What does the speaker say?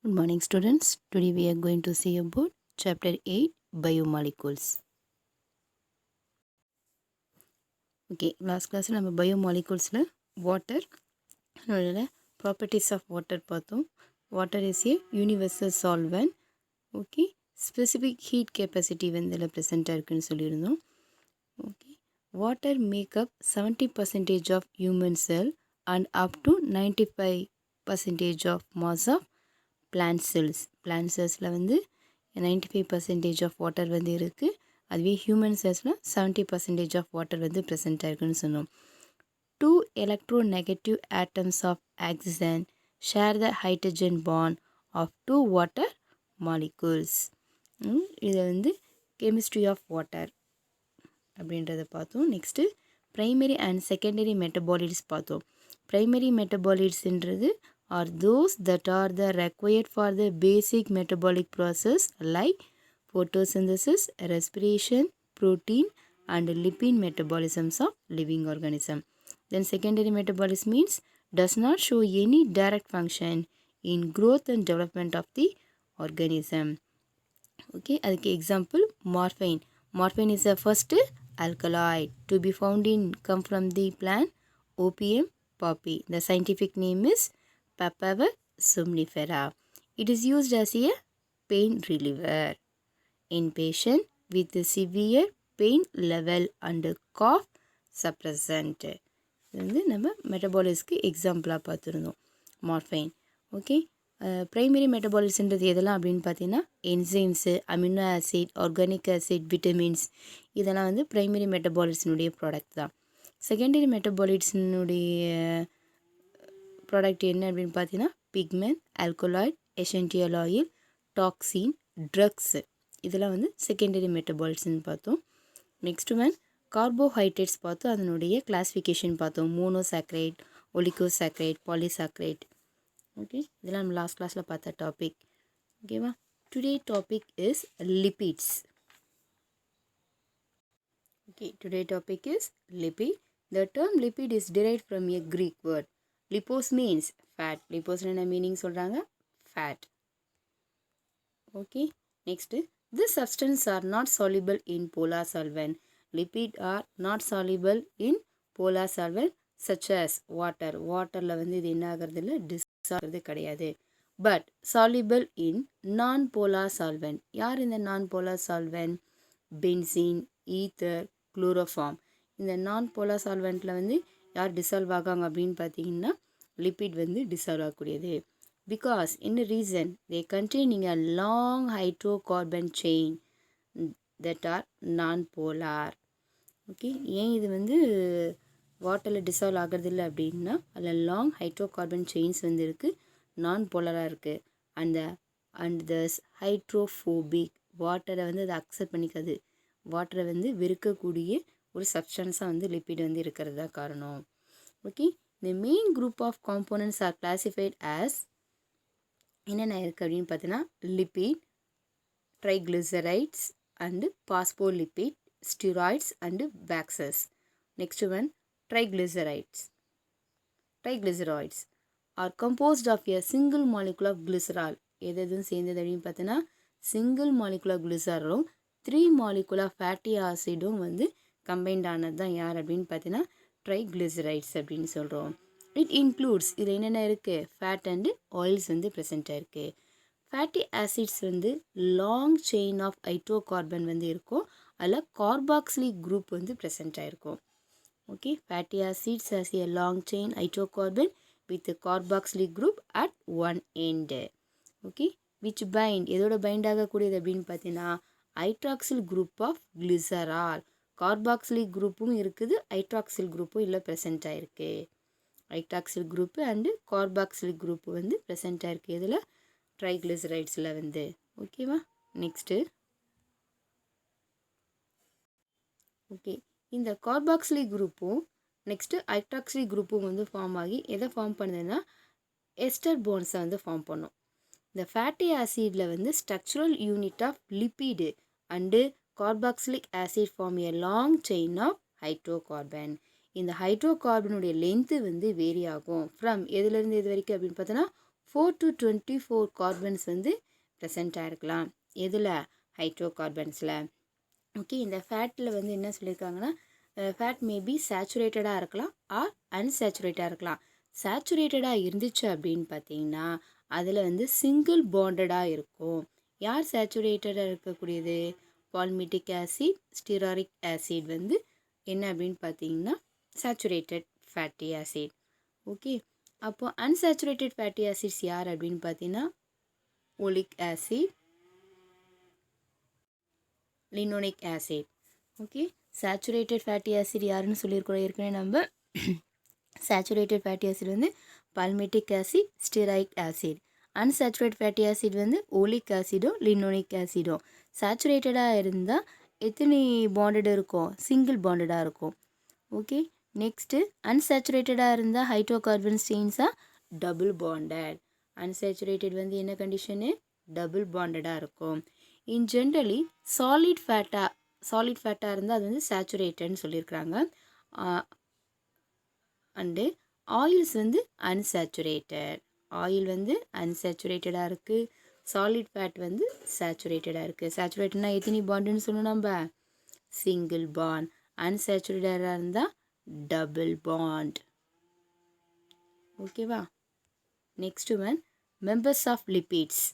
Good morning, students. Today we are going to see about chapter 8 biomolecules. Okay, last class நம்ம biomoleculesல water properties of water பார்த்தோம். Water is a universal solvent. Okay, specific heat capacity வந்து இதில் ப்ரெசென்ட்டாக இருக்குன்னு சொல்லியிருந்தோம். Okay, water make up 70% of human cell and up to 95% of mass of plant cellsல வந்து 95% of water வந்து இருக்குது. அதுவே ஹியூமன் செல்ஸில் 70% ஆஃப் வாட்டர் வந்து ப்ரெசென்ட் ஆயிருக்குன்னு சொன்னோம். 2 electronegative atoms of oxygen share the hydrogen bond of 2 water molecules. இதை வந்து chemistry of water அப்படின்றத பார்த்தோம். Next primary and secondary metabolites பார்த்தோம். ப்ரைமரி மெட்டபாலிட்ஸ்ன்றது are those that are the required for the basic metabolic process like photosynthesis, respiration, protein and lipid metabolisms of living organism. Then secondary metabolism means does not show any direct function in growth and development of the organism. Okay, அதுக்கு example morphine. Morphine is the first alkaloid to be found in come from the plant Opium poppy. The scientific name is Papaver somnifera. It is used as a pain reliever in patient with severe pain level and cough suppressant. இது வந்து நம்ம மெட்டபாலிஸ்க்கு எக்ஸாம்பிளாக பார்த்துருந்தோம் morphine. Okay, primary மெட்டபாலிட்ஸ்ன்றது எதெல்லாம் அப்படின்னு பார்த்தீங்கன்னா enzymes, amino acid, organic acid, vitamins இதெல்லாம் வந்து ப்ரைமரி மெட்டபாலிட்ஸினுடைய ப்ராடக்ட் தான். செகண்டரி மெட்டபாலிட்ஸினுடைய ப்ராடக்ட் என்ன அப்படின்னு பார்த்தீங்கன்னா pigment, alkaloid, essential oil, toxin, drugs இதெல்லாம் வந்து செகண்டரி மெட்டபாலிட்ஸ்ன்னு பார்த்தோம். நெக்ஸ்ட் ஒன் கார்போஹைட்ரேட்ஸ் பார்த்தோம். அதனுடைய கிளாஸிஃபிகேஷன் பார்த்தோம். Monosaccharide, ஒலிகோசாக்ரைட், polysaccharide. ஓகே, இதெல்லாம் நம்ம லாஸ்ட் கிளாஸில் பார்த்த டாபிக். ஓகேவா? Today topic is lipids. Okay, today topic is lipid. The term lipid is derived from a Greek word. Lipos means fat. Lipos என்ன meaning சொல்கிறாங்க? Fat. Okay. Next, this substance are not soluble in polar solvent. Lipid are not soluble in polar solvent such as water. Waterல வந்து இது என்ன ஆகிறது இல்லை, dissolve ஆகிறது கிடையாது. But soluble in non-polar solvent. யார் இந்த non-polar solvent? Benzene, ether, chloroform. இந்த நான்-போலார் சால்வெண்ட்டில் வந்து யார் டிசால்வ் ஆகாங்க அப்படின்னு பார்த்தீங்கன்னா லிப்பிட் வந்து டிசால்வ் ஆகக்கூடியது. பிகாஸ் என்ன reason? They containing a long hydrocarbon chain that R நான் போலார். ஓகே, ஏன் இது வந்து வாட்டரில் டிசால்வ் ஆகிறது இல்லை அப்படின்னா அதில் லாங் ஹைட்ரோகார்பன் செயின்ஸ் வந்து இருக்குது, நான் போலராக இருக்குது. அண்ட் தஸ் ஹைட்ரோஃபோபிக், வாட்டரை வந்து அதை அக்செப்ட் பண்ணிக்காது, வாட்டரை வந்து வெறுக்கக்கூடிய ஒரு சப்ஸ்டன்ஸாக வந்து லிப்பிட் வந்து இருக்கிறது தான் காரணம். Okay, the main group of components are classified as என்னென்ன இருக்குது அப்படின்னு பார்த்தீங்கன்னா lipid, triglycerides and phospholipid, steroids and waxes. Next one triglycerides. Triglycerides are composed of a single molecule of glycerol. எதுவும் சேர்ந்தது அப்படின்னு பார்த்தீங்கன்னா சிங்கிள் மாலிகுல் ஆஃப் கிளிசராலும் 3 molecule of fatty ஆசிடும் வந்து கம்பைன்ட் ஆனது தான் யார் அப்படின்னு பார்த்தீங்கன்னா ட்ரைக்ளிசரைட்ஸ் அப்படின்னு சொல்கிறோம். இட் இன்க்ளூட்ஸ், இதில் என்னென்ன இருக்குது, ஃபேட் அண்டு ஆயில்ஸ் வந்து ப்ரெசென்ட்டாக இருக்குது. ஃபேட்டி ஆசிட்ஸ் வந்து லாங் செயின் ஆஃப் ஹைட்ரோகார்பன் வந்து இருக்கும், அதில் கார்பாக்சிலிக் குரூப் வந்து ப்ரெசென்ட்டாக இருக்கும். Okay, fatty acids has a long chain hydrocarbon with carboxylic group at one end. Okay, which bind, எதோட பைண்ட் ஆகக்கூடியது அப்படின்னு பார்த்தீங்கன்னா hydroxyl group of glycerol. Carboxylic குரூப்பும் இருக்குது, ஹைட்ராக்சில் குரூப்பும் இல்லை ப்ரெசென்ட் ஆகிருக்கு. Hydroxyl group and carboxylic group வந்து ப்ரெசென்ட் ஆகிருக்கு இதில் ட்ரைக்ளிசரைட்ஸில் வந்து. ஓகேவா? நெக்ஸ்ட்டு ஓகே, இந்த கார்பாக்சிலிக் குரூப்பும் நெக்ஸ்ட்டு ஹைட்ராக்சிலிக் குரூப்பும் வந்து ஃபார்ம் ஆகி எதை ஃபார்ம் பண்ணுதுன்னா எஸ்டர் போன்ஸை வந்து ஃபார்ம் பண்ணும். இந்த ஃபேட்டி ஆசிடில் வந்து structural unit of lipid and carboxylic acid form a long chain of hydrocarbon. இந்த ஹைட்ரோகார்பனுடைய லென்த்து வந்து வேரி ஆகும் ஃப்ரம் எதுலேருந்து எது வரைக்கும் அப்படின்னு பார்த்தோன்னா 4 to 24 கார்பன்ஸ் வந்து ப்ரெசண்ட்டாக இருக்கலாம். எதில்? ஹைட்ரோ கார்பன்ஸில். ஓகே, இந்த ஃபேட்டில் வந்து என்ன சொல்லியிருக்காங்கன்னா, ஃபேட் மேபி சேச்சுரேட்டடாக இருக்கலாம் ஆர் அன்சேச்சுரேட்டாக இருக்கலாம். சேச்சுரேட்டடாக இருந்துச்சு அப்படின்னு பார்த்தீங்கன்னா அதில் வந்து சிங்கிள் பாண்டடாக இருக்கும். யார் சேச்சுரேட்டடாக இருக்கக்கூடியது? பால்மிட்டிக் ஆசிட், ஸ்டிராரிக் ஆசிட் வந்து என்ன அப்படின்னு பார்த்தீங்கன்னா சேச்சுரேட்டட் ஃபேட்டி ஆசிட். ஓகே, அப்போ அன்சேச்சுரேட்டட் ஃபேட்டி ஆசிட்ஸ் யார் அப்படின்னு பார்த்தீங்கன்னா oleic acid, linoleic acid. Okay, saturated fatty acid யாருன்னு சொல்லியிருக்கோம் ஏற்கனவே நம்ம. சேச்சுரேட்டட் ஃபேட்டி ஆசிட் வந்து palmitic acid, stearic acid. Unsaturated fatty acid வந்து ஓலிக் ஆசிடோ லினோனிக் ஆசிடோ. சேச்சுரேட்டடாக இருந்தால் எத்தனை பாண்டட் இருக்கும்? சிங்கிள் பாண்டடாக இருக்கும். ஓகே, நெக்ஸ்ட்டு அன்சேச்சுரேட்டடாக இருந்தால் ஹைட்ரோ கார்பன் செயின்ஸாக டபுள் பாண்டட். அன்சேச்சுரேட்டட் வந்து என்ன கண்டிஷனு? டபுள் பாண்டடாக இருக்கும். இன் ஜென்ரலி சாலிட் ஃபேட்டாக இருந்தால் அது வந்து சேச்சுரேட்டட்னு சொல்லியிருக்கிறாங்க. அண்டு ஆயில்ஸ் வந்து அன்சேச்சுரேட்டட். ஆயில் வந்து அன்சேச்சுரேட்டடாக இருக்குது. சாலிட் ஃபேட் வந்து சேச்சுரேட்டடாக இருக்குது. சேச்சுரேட்டட்னா எத்தனை பாண்டுன்னு சொல்லணும் நம்ம? Single bond. அன்சேச்சுரேட்டடாக இருந்தால் டபுள் பாண்ட். ஓகேவா? Next one members of lipids.